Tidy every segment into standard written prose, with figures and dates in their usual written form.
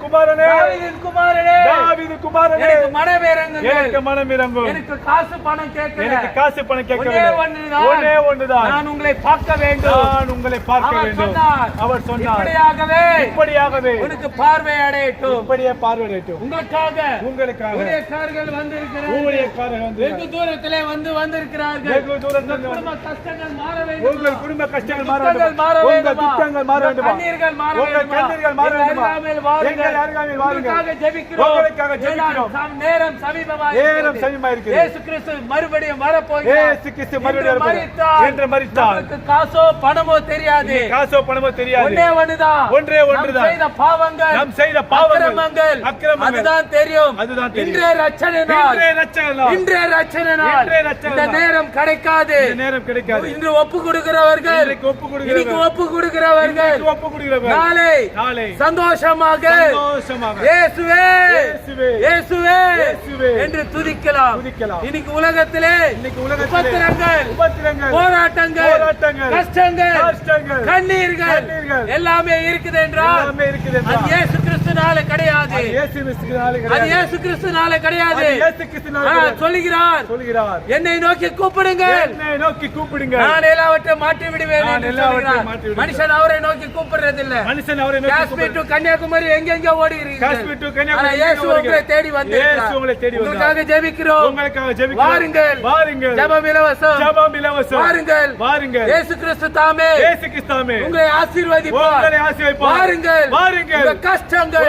குமாரனே தாவீதின் குமாரனே தாவீது குமாரனே எனக்கு மனமிரங்குங்கள் எனக்கு மனமிரங்கும் எனக்கு காசு பணம் கேட்கல எனக்கு காசு பணம் கேட்கவில்லை ஒன்றே ஒன்றுதான் நான் உங்களை பார்க்க வேண்டும் நான் உங்களை பார்க்க வேண்டும் அவர் சொன்னார் இப்படியாகவே உனக்கு பார்வை அடையட்டும் இப்படியே பார்வையிடட்டும் உங்களுக்காக ஊழியக்காரர்கள் வந்திருக்கிறார்கள் வெகு தூரத்திலே வந்திருக்கிறார்கள் வெகு தூரத்தில் குடும்ப கஷ்டங்கள் மாற வேண்டும் உங்கள் குடும்ப கஷ்டங்கள் மாற வேண்டும் உங்கள் துக்கங்கள் மாற வேண்டும் கண்ணீர்கள் மாற வேண்டும் உங்கள் கண்ணீர்கள் மாற வேண்டும் எங்கள் அருகாமையில் வாருங்கள் உங்களுக்காக ஜெபிக்கிறோம் உங்களுக்காக ஜெபிக்கிறோம் நேரம் சமீபமாக இருக்கிறது இயேசு கிறிஸ்து மறுபடியும் வரப்போகிறார் இயேசு கிறிஸ்து மறுபடியும் வரப்போகிறார் என்று மரித்தார் நமக்கு காசோ பணமோ தெரியாது ஒன்றே ஒன்றுதான் நாம் செய்த பாவங்கள் அக்கிரமங்கள் அதுதான் தெரியும் இன்றைய ரட்சணை நாள் இந்த நேரம் கிடைக்காது இன்று ஒப்பு கொடுக்கிறவர்கள் நாளை சந்தோஷமாக இயேசுவே என்று துதிக்கலாம் இன்னைக்கு உலகத்திலே உபத்திரங்கள் போராட்டங்கள் கஷ்டங்கள் கண்ணீர்கள் எல்லாமே இருக்குது என்றால் அது இயேசு கிறிஸ்துனால கிடையாது இயேசு கிறிஸ்துனால கிடையாது சொல்லுகிறார் என்னை நோக்கி கூப்பிடுங்கள் நான் எல்லாவற்றையும் மாற்றி விடுவேன் மனுஷன் அவரை நோக்கி கூப்பிடுறதில்லை காஷ்மீர் டு கன்னியாகுமரி எங்கெங்க ஓடுகிறீர்கள் இயேசு உங்களை தேடி வந்து உங்களுக்காக ஜெபிக்கிறோம் வாருங்கள் ஜெபம் இலவசம் வாருங்கள் இயேசு கிறிஸ்து தாமே உங்களை ஆசீர்வதிப்பார் வாருங்கள்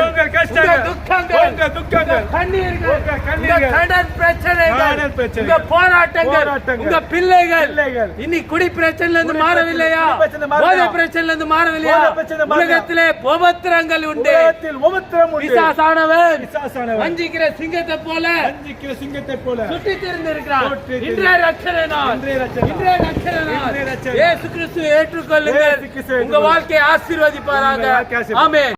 உங்கள் கஷ்டங்கள் உங்கள் துக்கங்கள் கண்ணீர்கள் கடன் பிரச்சனைகள் உங்கள் போராட்டங்கள் உங்கள் பிள்ளைகள் இன்னைக்கு குடி பிரச்சனையில இருந்து மாறவில்லையா போதை பிரச்சனையில இருந்து மாறவில்லையா உலகத்திலே உபத்திரங்கள் உண்டு பிசாசானவன் வஞ்சிக்கிற சிங்கத்தை போல சுற்றி திரிந்து இருக்கிறான் இன்றைய ரட்சணை நாள் இயேசு கிறிஸ்துவை ஏற்றுக்கொள்ளுங்கள் உங்க வாழ்க்கையை ஆசீர்வதிப்பாராக ஆமென்.